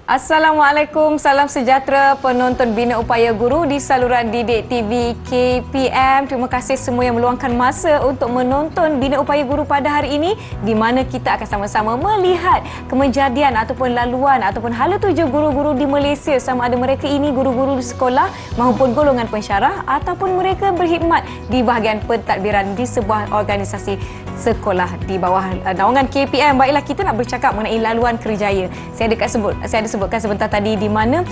Assalamualaikum, salam sejahtera penonton Bina Upaya Guru di saluran Didik TV KPM. Terima kasih semua yang meluangkan masa untuk menonton Bina Upaya Guru pada hari ini, di mana kita akan sama-sama melihat kejadian ataupun laluan ataupun hala tuju guru-guru di Malaysia, sama ada mereka ini guru-guru di sekolah maupun golongan pensyarah ataupun mereka berkhidmat di bahagian pentadbiran di sebuah organisasi sekolah di bawah naungan KPM. Baiklah, kita nak bercakap mengenai laluan kerjaya. Saya ada sebutkan sebentar tadi di mana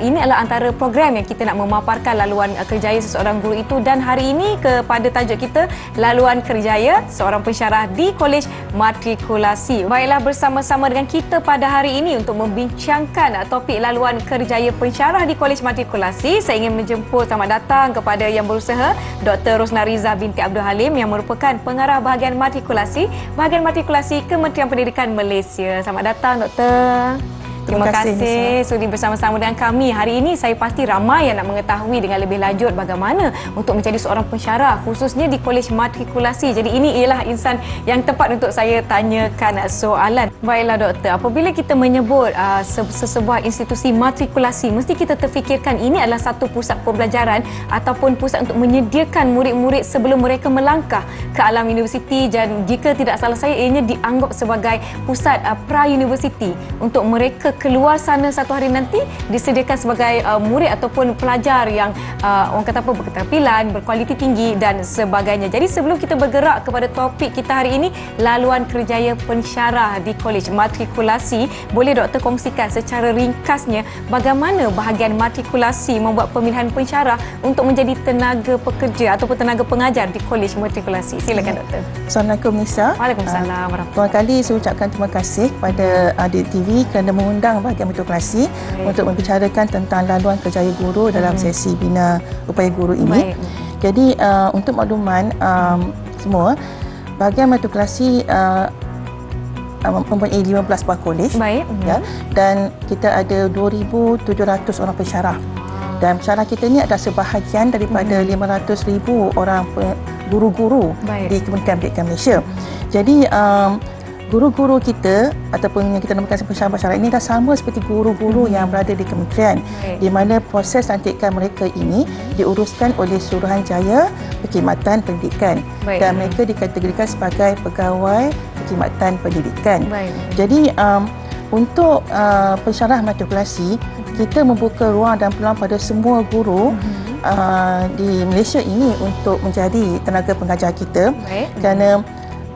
ini adalah antara program yang kita nak memaparkan laluan kerjaya seseorang guru itu, dan hari ini kepada tajuk kita laluan kerjaya seorang pensyarah di Kolej Matrikulasi. Baiklah, bersama-sama dengan kita pada hari ini untuk membincangkan topik laluan kerjaya pensyarah di Kolej Matrikulasi, saya ingin menjemput selamat datang kepada yang berusaha Dr. Rosnariza binti Abdul Halim yang merupakan pengarah bahagian matrikulasi Kementerian Pendidikan Malaysia. Selamat datang, Doktor. Terima kasih sudi bersama-sama dengan kami. Hari ini saya pasti ramai yang nak mengetahui dengan lebih lanjut bagaimana untuk menjadi seorang pensyarah khususnya di Kolej Matrikulasi. Jadi ini ialah insan yang tepat untuk saya tanyakan soalan. Baiklah Doktor, apabila kita menyebut sebuah institusi matrikulasi, mesti kita terfikirkan ini adalah satu pusat pembelajaran ataupun pusat untuk menyediakan murid-murid sebelum mereka melangkah ke alam universiti, dan jika tidak salah saya ianya dianggap sebagai pusat pra-universiti untuk mereka keluar sana satu hari nanti disediakan sebagai murid ataupun pelajar yang orang kata apa, berketerampilan, berkualiti tinggi dan sebagainya. Jadi sebelum kita bergerak kepada topik kita hari ini, laluan kerjaya pensyarah di Kolej Matrikulasi, boleh Doktor kongsikan secara ringkasnya bagaimana bahagian matrikulasi membuat pemilihan pensyarah untuk menjadi tenaga pekerja ataupun tenaga pengajar di Kolej Matrikulasi. Silakan Doktor. Assalamualaikum Nisa. Waalaikumsalam warahmatullahi. Pertama kali saya ucapkan terima kasih kepada Didik TV kerana mengundang bahagian matrikulasi untuk membicarakan tentang laluan kerjaya guru dalam sesi Bina Upaya Guru ini. Jadi untuk makluman semua, bahagian matrikulasi mempunyai 15 buah kolej. Ya, dan kita ada 2,700 orang pensyarah. Dan pensyarah kita ni adalah sebahagian daripada 500,000 orang guru-guru di Kementerian Pendidikan Malaysia. Jadi guru-guru kita ataupun yang kita namakan pensyarah ini dah sama seperti guru-guru yang berada di kementerian, di mana proses lantikan mereka ini diuruskan oleh Suruhanjaya Perkhidmatan Pendidikan dan mereka dikategorikan sebagai pegawai perkhidmatan pendidikan. Jadi untuk pensyarah matrikulasi, kita membuka ruang dan peluang pada semua guru di Malaysia ini untuk menjadi tenaga pengajar kita, kerana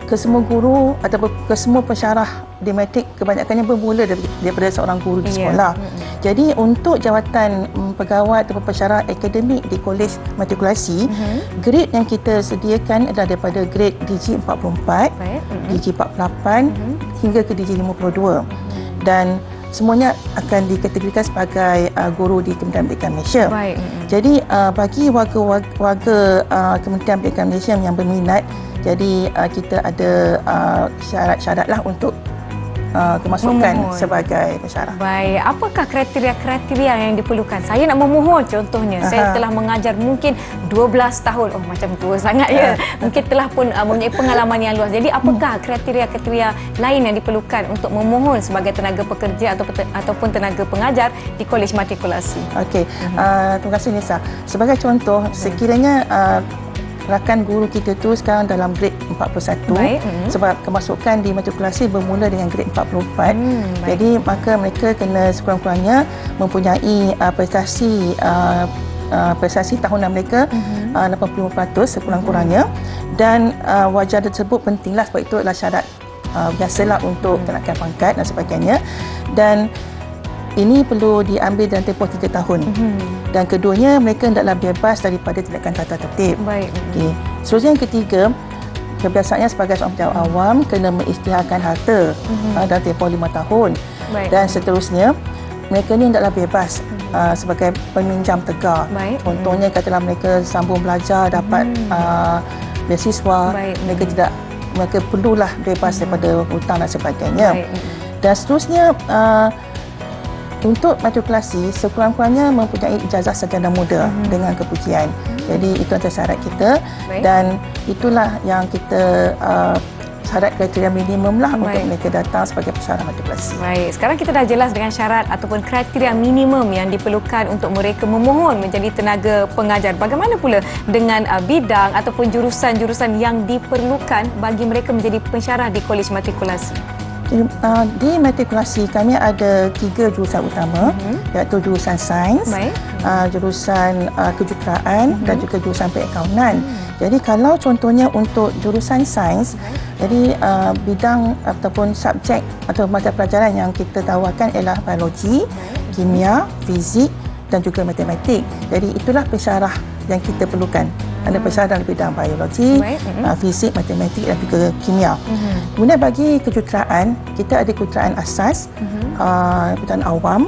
kesemua guru ataupun kesemua pensyarah di matrik kebanyakannya bermula daripada seorang guru di sekolah. Jadi untuk jawatan pegawai ataupun pensyarah akademik di Kolej Matrikulasi, grade yang kita sediakan adalah daripada grade DG44, DG48 hingga ke DG52, dan semuanya akan dikategorikan sebagai guru di Kementerian Pendidikan Malaysia. Jadi bagi warga Kementerian Pendidikan Malaysia yang berminat, jadi kita ada syarat-syaratlah untuk kemasukan sebagai pensyarah. Baik, apakah kriteria-kriteria yang diperlukan? Saya nak memohon contohnya, saya telah mengajar mungkin 12 tahun. Oh, macam tua sangat ya. Mungkin telah pun mempunyai pengalaman yang luas. Jadi apakah kriteria-kriteria lain yang diperlukan untuk memohon sebagai tenaga pekerja ataupun tenaga pengajar di Kolej Matrikulasi? Okey, terima kasih Nisa. Sebagai contoh, sekiranya rakan guru kita tu sekarang dalam grade 41, sebab kemasukan di matrikulasi bermula dengan grade 44. Jadi maka mereka kena sekurang-kurangnya mempunyai prestasi tahunan mereka 85% sekurang-kurangnya, dan wajar tersebut pentinglah, sebab itu adalah syarat biasalah untuk kenaikan pangkat dan sebagainya. Dan ini perlu diambil dalam tempoh 3 tahun. Dan keduanya, mereka hendaklah bebas daripada tindakan tata tertib. Okey. Seterusnya yang ketiga, kebiasaannya sebagai seorang pejabat awam kena mengisytiharkan harta dalam tempoh 5 tahun. Dan seterusnya, mereka ni hendaklah bebas sebagai peminjam tegar. Contohnya katalah mereka sambung belajar dapat beasiswa, mereka perlulah bebas daripada hutang dan sebagainya. Dan seterusnya, untuk matrikulasi sekurang-kurangnya mempunyai ijazah sarjana muda dengan kepujian. Jadi itu antara syarat kita. Dan itulah yang kita syarat kriteria minimum lah untuk mereka datang sebagai pensyarah matrikulasi. Baik, sekarang kita dah jelas dengan syarat ataupun kriteria minimum yang diperlukan untuk mereka memohon menjadi tenaga pengajar. Bagaimana pula dengan bidang ataupun jurusan-jurusan yang diperlukan bagi mereka menjadi pensyarah di Kolej Matrikulasi? Di matrikulasi kami ada 3 jurusan utama, iaitu jurusan sains, jurusan kejuruteraan dan juga jurusan perakaunan. Jadi kalau contohnya untuk jurusan sains, jadi bidang ataupun subjek atau mata pelajaran yang kita tawarkan ialah biologi, kimia, fizik dan juga matematik. Jadi itulah pensyarah yang kita perlukan. Ada pensyarah dalam bidang biologi, fizik, matematik dan juga kimia. Kemudian bagi kejuruteraan, kita ada kejuruteraan asas, kejuruteraan awam,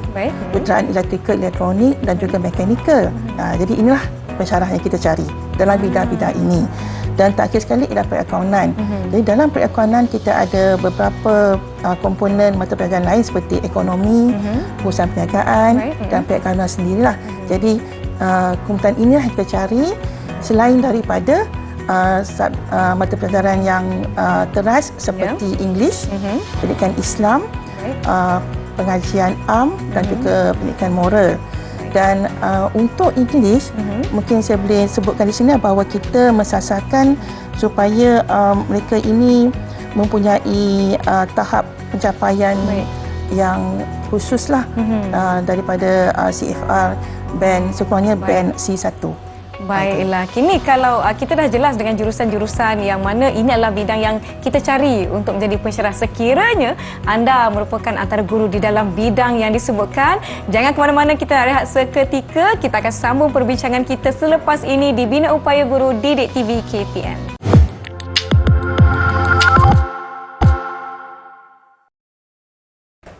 kejuruteraan elektrikal, elektronik dan juga mekanikal. Jadi inilah pensyarah yang kita cari dalam bidang-bidang ini. Dan terakhir sekali ialah perakaunan. Jadi dalam perakaunan kita ada beberapa komponen mata pelajaran lain seperti ekonomi, perusahaan perniagaan dan perakaunan sendirilah. Jadi komponen inilah yang kita cari selain daripada mata pelajaran yang teras seperti English, pendidikan Islam, pengajian am dan juga pendidikan moral. Dan untuk English, mungkin saya boleh sebutkan di sini bahawa kita mensasarkan supaya mereka ini mempunyai tahap pencapaian yang khususlah daripada CFR band, sekurangnya band C1. Baiklah, kini kalau kita dah jelas dengan jurusan-jurusan yang mana ini adalah bidang yang kita cari untuk menjadi pensyarah. Sekiranya anda merupakan antara guru di dalam bidang yang disebutkan, jangan ke mana-mana, kita rehat seketika. Kita akan sambung perbincangan kita selepas ini di Bina Upaya Guru Didik TV KPM.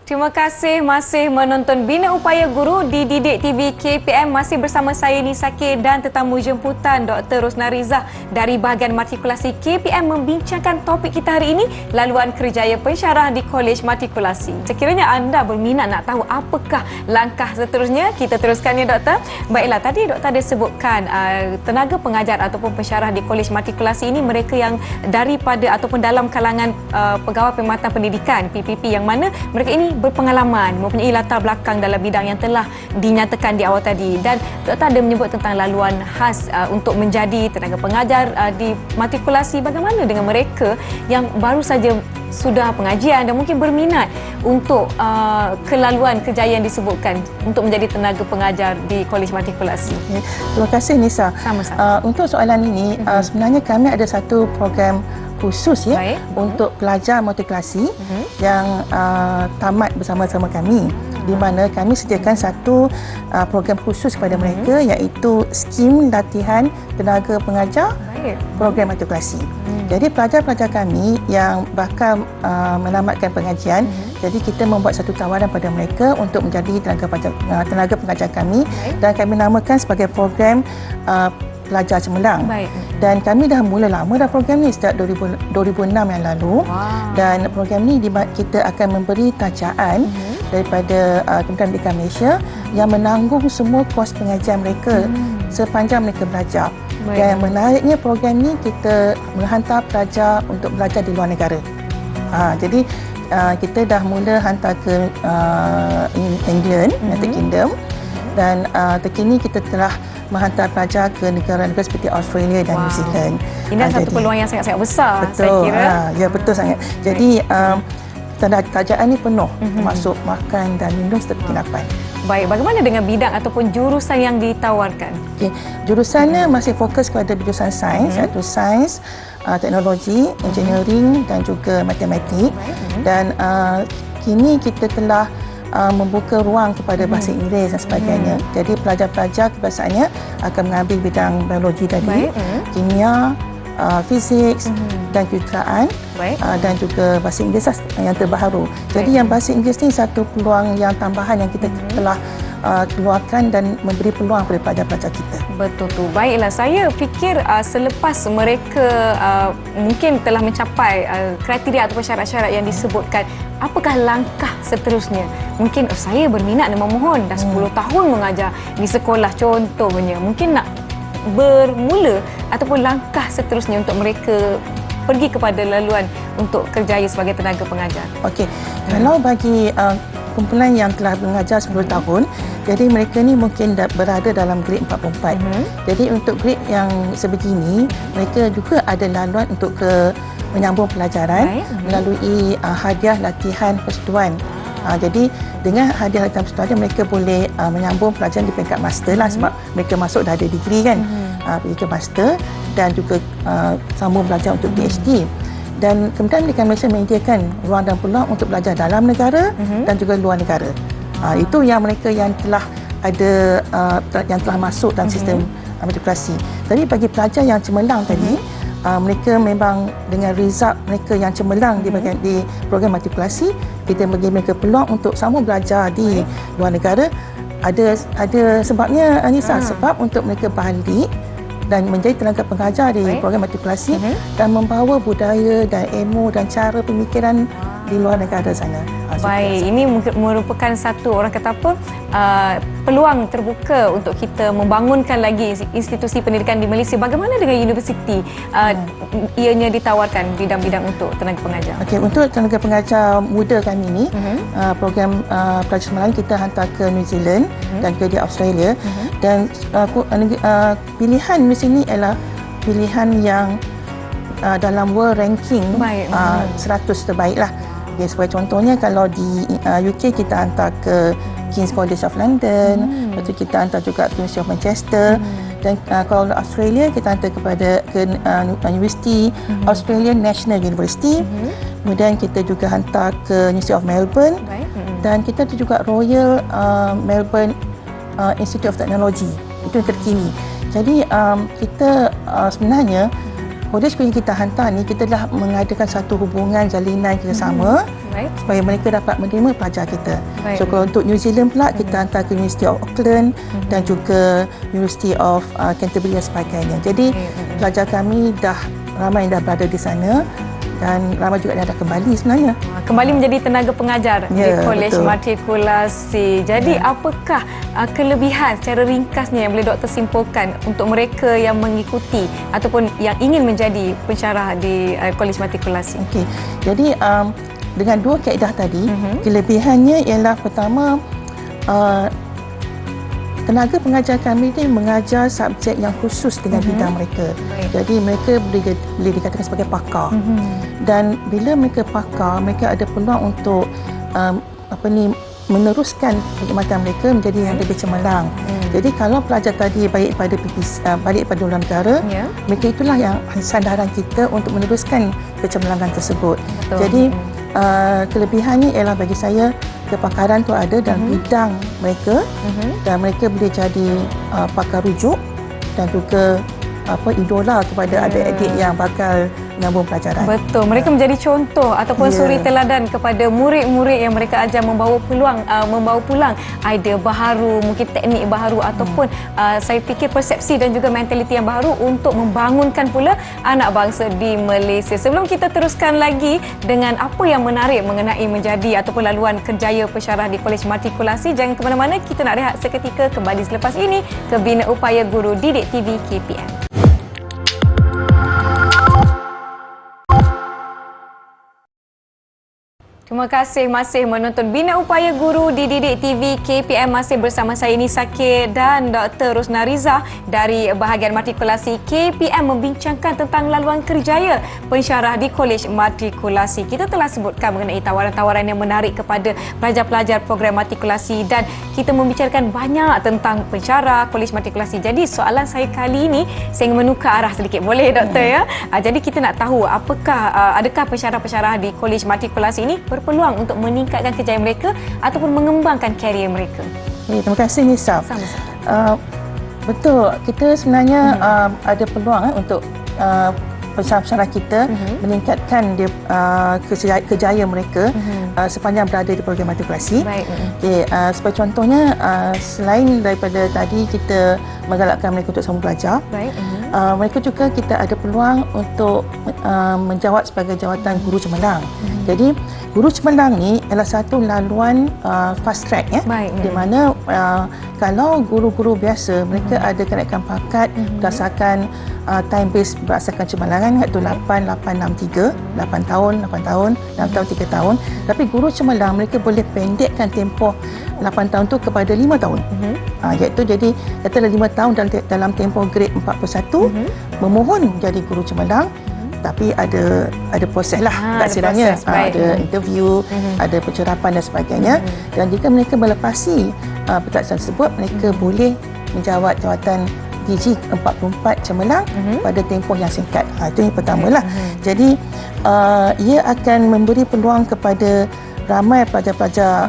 Terima kasih masih menonton Bina Upaya Guru di Didik TV KPM. Masih bersama saya Nisa K dan tetamu jemputan Dr. Rosna Rizah dari bahagian matrikulasi KPM membincangkan topik kita hari ini, laluan kerjaya pensyarah di Kolej Matrikulasi. Sekiranya anda berminat nak tahu apakah langkah seterusnya, kita teruskan ya Doktor. Baiklah, tadi Doktor ada sebutkan tenaga pengajar ataupun pensyarah di Kolej Matrikulasi ini mereka yang daripada ataupun dalam kalangan pegawai perkhidmatan pendidikan PPP, yang mana mereka ini berpengalaman, mempunyai latar belakang dalam bidang yang telah dinyatakan di awal tadi. Dan Doktor ada menyebut tentang laluan khas untuk menjadi tenaga pengajar di matrikulasi. Bagaimana dengan mereka yang baru saja sudah pengajian dan mungkin berminat untuk kelaluan kejayaan disebutkan untuk menjadi tenaga pengajar di Kolej Matrikulasi? Terima kasih Nisa. Sama-sama. Untuk soalan ini, sebenarnya kami ada satu program khusus untuk pelajar matrikulasi yang tamat bersama-sama kami, di mana kami sediakan satu program khusus kepada mereka, iaitu skim latihan tenaga pengajar program matrikulasi. Jadi pelajar-pelajar kami yang bakal menamatkan pengajian, jadi kita membuat satu tawaran pada mereka untuk menjadi tenaga pengajar kami, dan kami namakan sebagai program pelajar cemerlang. Dan kami dah mula lama dah program ni, sejak 2006 yang lalu. Dan program ni kita akan memberi tajaan daripada Kementerian Pendidikan Malaysia yang menanggung semua kos pengajian mereka sepanjang mereka belajar. Dan menariknya, program ni kita menghantar pelajar untuk belajar di luar negara. Jadi kita dah mula hantar ke England, United Kingdom, dan terkini kita telah menghantar pelajar ke negara-negara seperti Australia dan New Zealand. Ini adalah satu peluang yang sangat-sangat besar, betul, saya kira. Ya, betul sangat. Jadi kerajaan ni penuh, termasuk makan dan minum serta penginapan. Baik, bagaimana dengan bidang ataupun jurusan yang ditawarkan? Jurusannya masih fokus kepada jurusan sains, iaitu sains, teknologi, engineering dan juga matematik. Dan kini kita telah membuka ruang kepada bahasa Inggeris dan sebagainya. Jadi pelajar-pelajar kebiasaannya akan mengambil bidang biologi tadi, kimia, fizik dan kejuruteraan, dan juga bahasa Inggeris yang terbaru. Jadi yang bahasa Inggeris ni satu peluang yang tambahan yang kita telah keluarkan dan memberi peluang kepada pelajar-pelajar kita. Betul tu. Baiklah, saya fikir selepas mereka mungkin telah mencapai kriteria ataupun syarat-syarat yang disebutkan, apakah langkah seterusnya? Mungkin saya berminat dan memohon dah 10 tahun mengajar di sekolah contohnya. Mungkin nak bermula ataupun langkah seterusnya untuk mereka pergi kepada laluan untuk kerjaya sebagai tenaga pengajar? Okey, kalau bagi kumpulan yang telah mengajar 10 tahun, jadi mereka ni mungkin berada dalam grade 44. Jadi untuk grade yang sebegini, mereka juga ada laluan untuk menyambung pelajaran melalui hadiah latihan persekutuan. Jadi dengan hadiah latihan persekutuan mereka boleh menyambung pelajaran di peringkat master lah, sebab mereka masuk dah ada degree kan, pergi ke master dan juga sambung belajar untuk PhD. Dan Kementerian Pendidikan Malaysia menyediakan ruang dan peluang untuk belajar dalam negara dan juga luar negara. Itu yang mereka yang telah ada yang telah masuk dalam sistem matrikulasi. Tapi bagi pelajar yang cemerlang tadi, mereka memang dengan result mereka yang cemerlang di program matrikulasi, kita bagi mereka peluang untuk sambung belajar di luar negara. Ada sebabnya, Anissa, sebab untuk mereka balik dan menjadi tenaga pengajar di program matrikulasi dan membawa budaya dan ilmu dan cara pemikiran di luar negara sana. Baik, ini merupakan satu, orang kata apa, peluang terbuka untuk kita membangunkan lagi institusi pendidikan di Malaysia. Bagaimana dengan universiti? Ianya ditawarkan bidang-bidang untuk tenaga pengajar. Okey, untuk tenaga pengajar muda kami ni, program pelajar cemerlang kita hantar ke New Zealand dan juga di Australia. Dan pilihan di sini ialah pilihan yang dalam world ranking 100 terbaik lah. Ya, sebagai contohnya, kalau di UK kita hantar ke King's College of London, lepas tu kita hantar juga ke University of Manchester, dan kalau Australia kita hantar ke University Australian National University, kemudian kita juga hantar ke University of Melbourne, dan kita ada juga Royal Melbourne Institute of Technology, itu yang terkini. Jadi kita sebenarnya college yang kita hantar ni, kita dah mengadakan satu hubungan jalinan kerjasama supaya mereka dapat menerima pelajar kita. So kalau untuk New Zealand pula, kita hantar ke University of Auckland dan juga University of Canterbury dan sebagainya. Jadi pelajar kami dah ramai yang dah berada di sana dan ramai juga yang dah kembali sebenarnya. Kembali menjadi tenaga pengajar di Kolej Matrikulasi. Jadi apakah kelebihan secara ringkasnya yang boleh doktor simpulkan untuk mereka yang mengikuti ataupun yang ingin menjadi pensyarah di Kolej Matrikulasi? Okey. Jadi dengan dua kaedah tadi, kelebihannya ialah pertama, tenaga pengajar kami ni mengajar subjek yang khusus dengan bidang mereka. Jadi mereka boleh dikatakan sebagai pakar. Dan bila mereka pakar, mereka ada peluang untuk meneruskan perkhidmatan mereka menjadi yang lebih cemerlang. Jadi kalau pelajar tadi baik pada luar negara, mereka itulah yang sandaran kita untuk meneruskan kecemerlangan tersebut. Jadi kelebihannya ialah bagi saya, kepakaran tu ada dalam bidang mereka dan mereka boleh jadi pakar rujuk dan juga idola kepada adik-adik yang bakal menyambung pelajaran. Betul, mereka menjadi contoh ataupun suri teladan kepada murid-murid yang mereka ajar, membawa pulang idea baharu, mungkin teknik baharu ataupun saya fikir persepsi dan juga mentaliti yang baru untuk membangunkan pula anak bangsa di Malaysia. Sebelum kita teruskan lagi dengan apa yang menarik mengenai menjadi ataupun laluan kerjaya pensyarah di Kolej Matrikulasi, jangan ke mana-mana, kita nak rehat seketika, kembali selepas ini ke Bina Upaya Guru Didik TV KPM. Terima kasih masih menonton Bina Upaya Guru di Didik TV KPM. Masih bersama saya Nisa K dan Dr. Rosna Riza dari bahagian matrikulasi KPM membincangkan tentang laluan kerjaya pensyarah di Kolej Matrikulasi. Kita telah sebutkan mengenai tawaran-tawaran yang menarik kepada pelajar-pelajar program matrikulasi dan kita membicarakan banyak tentang pensyarah Kolej Matrikulasi. Jadi soalan saya kali ini, saya ingin menukar arah sedikit. Boleh Doktor ya? Jadi kita nak tahu adakah pensyarah-pensyarah di Kolej Matrikulasi ini berpeluang untuk meningkatkan kerjaya mereka ataupun mengembangkan karier mereka? Terima kasih Nisa. Sama-sama. Betul, kita sebenarnya ada peluang untuk pensyarah kita meningkatkan kejayaan mereka sepanjang berada di program matrikulasi. Sebagai contohnya, selain daripada tadi kita menggalakkan mereka untuk sambung belajar, mereka juga kita ada peluang untuk menjawat sebagai jawatan guru cemerlang. Jadi guru cemerlang ni adalah satu laluan fast track ya. Di mana kalau guru-guru biasa mereka ada kenaikan pangkat berdasarkan time base berdasarkan cemerlangan iaitu 8, 8 tahun, 6 tahun, 3 tahun. Tapi guru cemerlang mereka boleh pendekkan tempoh 8 tahun tu kepada 5 tahun. Iaitu jadi katalah 5 tahun dalam tempoh grade 41 memohon menjadi guru cemerlang. Tapi ada proses lah kat sidangnya, ada interview, ada pencerapan dan sebagainya. Dan jika mereka melepasi pertaksan tersebut, mereka boleh menjawat jawatan DG 44 cemerlang pada tempoh yang singkat. Itu yang pertamalah. Jadi ia akan memberi peluang kepada ramai pelajar-pelajar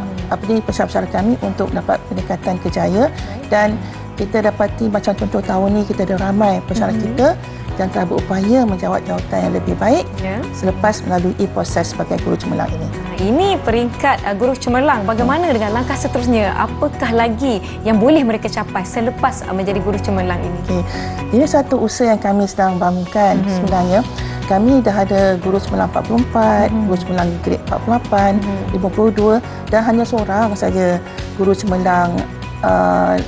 pesara-pesara kami untuk dapat peningkatan kejayaan. Dan kita dapati macam contoh tahun ni kita ada ramai pesara kita yang telah berupaya menjawat jawatan yang lebih baik selepas melalui proses sebagai guru cemerlang ini. Ini peringkat guru cemerlang. Bagaimana dengan langkah seterusnya? Apakah lagi yang boleh mereka capai selepas menjadi guru cemerlang ini? Ini satu usaha yang kami sedang bangunkan sebenarnya. Kami dah ada guru cemerlang 44, guru cemerlang grade 48, 52 dan hanya seorang saja guru cemerlang 54.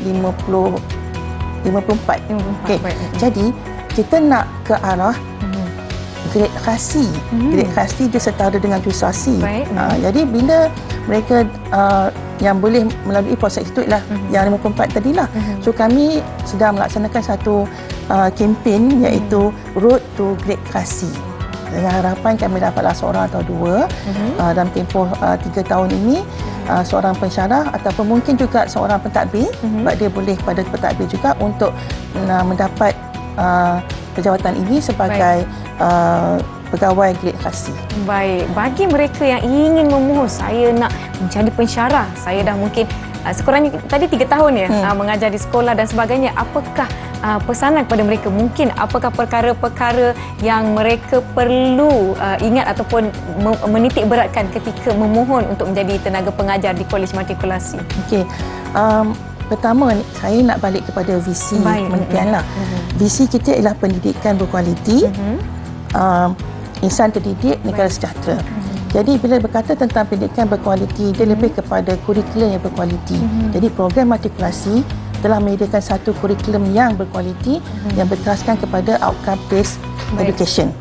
Jadi kita nak ke arah grade khasi. Grade khasi dia setara dengan jusasi. Jadi bila mereka yang boleh melalui proses itu ialah yang 54 tadilah. So kami sedang melaksanakan satu kempen iaitu Road to Grade Khasi. Dengan harapan kami dapatlah seorang atau dua dalam tempoh 3 tahun ini, seorang pensyarah ataupun mungkin juga seorang pentadbir, sebab dia boleh pada pentadbir juga untuk mendapat pejawatan ini sebagai pegawai grade khasi. Baik, bagi mereka yang ingin memohon, saya nak menjadi pensyarah, saya dah mungkin sekurangnya tadi 3 tahun mengajar di sekolah dan sebagainya, apakah pesanan kepada mereka? Mungkin apakah perkara-perkara yang mereka perlu ingat ataupun menitik beratkan ketika memohon untuk menjadi tenaga pengajar di Kolej Matrikulasi? Pertama, saya nak balik kepada visi kementerian lah. Visi kita ialah pendidikan berkualiti, insan terdidik, negara sejahtera. Jadi bila berkata tentang pendidikan berkualiti, dia lebih kepada kurikulum yang berkualiti. Jadi program matrikulasi telah menyediakan satu kurikulum yang berkualiti yang berteraskan kepada outcome based education.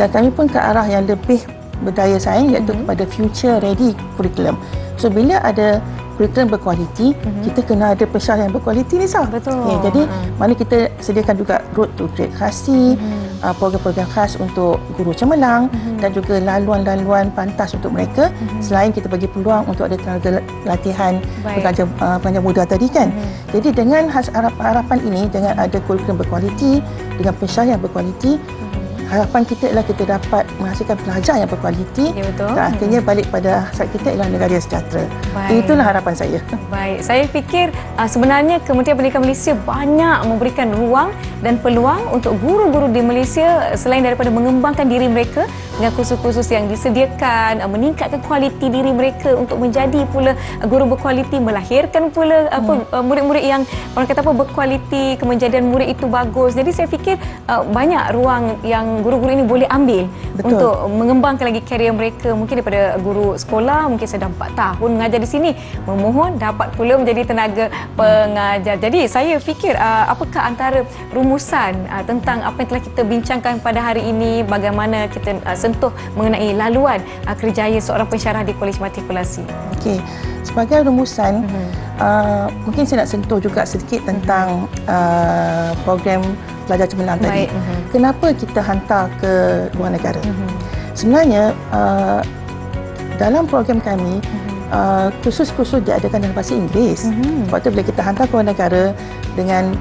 Dan kami pun ke arah yang lebih berdaya saing iaitu kepada future ready kurikulum. So bila ada kurikulum berkualiti, kita kena ada pensyarah yang berkualiti ni sah. Betul. Jadi mana kita sediakan juga road to grade khasi, program-program khas untuk guru cemerlang dan juga laluan-laluan pantas untuk mereka. Selain kita bagi peluang untuk ada tenaga latihan pengajar muda tadi kan. Jadi dengan harapan ini, dengan ada kurikulum berkualiti, dengan pensyarah yang berkualiti, harapan kita ialah kita dapat menghasilkan pelajar yang berkualiti dan akhirnya balik pada hasrat kita ialah negara sejahtera. Itulah harapan saya. Baik, saya fikir sebenarnya Kementerian Pendidikan Malaysia banyak memberikan ruang dan peluang untuk guru-guru di Malaysia selain daripada mengembangkan diri mereka dengan kursus-kursus yang disediakan, meningkatkan kualiti diri mereka untuk menjadi pula guru berkualiti, melahirkan pula murid-murid yang orang kata berkualiti, kemenjadian murid itu bagus. Jadi saya fikir banyak ruang yang guru-guru ini boleh ambil untuk mengembangkan lagi karier mereka. Mungkin daripada guru sekolah, mungkin saya dah 4 tahun mengajar di sini, memohon dapat pula menjadi tenaga pengajar. Jadi saya fikir apakah antara rumusan tentang apa yang telah kita bincangkan pada hari ini, bagaimana kita sentuh mengenai laluan kerjaya seorang pensyarah di Kolej Matrikulasi. Okey, sebagai rumusan mungkin saya nak sentuh juga sedikit tentang program pelajar cemerlang tadi. Kenapa kita hantar ke luar negara? Sebenarnya dalam program kami kursus-kursus diadakan dalam bahasa Inggeris. Sebab tu bila kita hantar ke luar negara dengan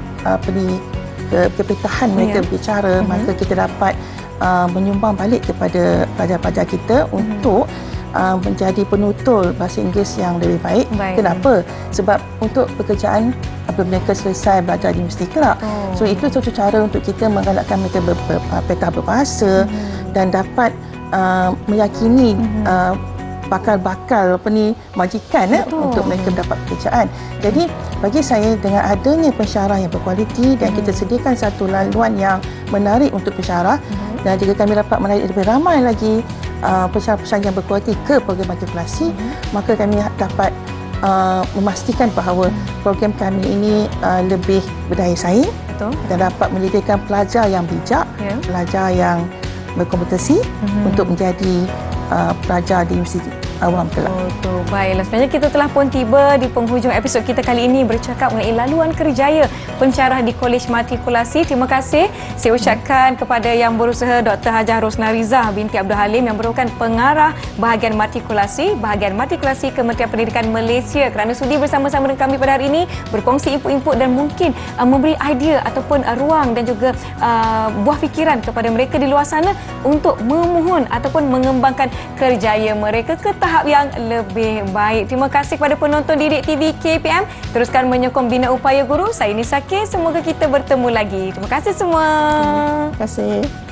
kepitahan mereka berbicara, maka kita dapat menyumbang balik kepada pelajar-pelajar kita untuk menjadi penutur bahasa Inggeris yang lebih baik. Kenapa? Sebab untuk pekerjaan apabila mereka selesai belajar di universiti kelak. So itu satu cara untuk kita menggalakkan mereka berpetah berbahasa dan dapat meyakini bakal majikan untuk mereka mendapat pekerjaan. Jadi bagi saya dengan adanya pensyarah yang berkualiti dan kita sediakan satu laluan yang menarik untuk pensyarah dan jika kami dapat menarik lebih ramai lagi pensyarah-pensyarah yang berkualiti ke program matrikulasi, maka kami dapat memastikan bahawa program kami ini lebih berdaya saing dan dapat menyediakan pelajar yang bijak, pelajar yang berkompetisi untuk menjadi pelajar di universiti awam kelak. Baiklah, sebenarnya kita telah pun tiba di penghujung episod kita kali ini bercakap mengenai laluan kerjaya pensyarah di Kolej Matrikulasi. Terima kasih saya ucapkan kepada Yang Berusaha Dr. Hajah Rosnariza binti Abdul Halim yang merupakan pengarah bahagian matrikulasi Kementerian Pendidikan Malaysia kerana sudi bersama-sama dengan kami pada hari ini berkongsi input-input dan mungkin memberi idea ataupun ruang dan juga buah fikiran kepada mereka di luar sana untuk memohon ataupun mengembangkan kerjaya mereka ke tahap yang lebih baik. Terima kasih kepada penonton Didik TV KPM. Teruskan menyokong Bina Upaya Guru. Saya Nisa K. Semoga kita bertemu lagi. Terima kasih semua. Terima kasih.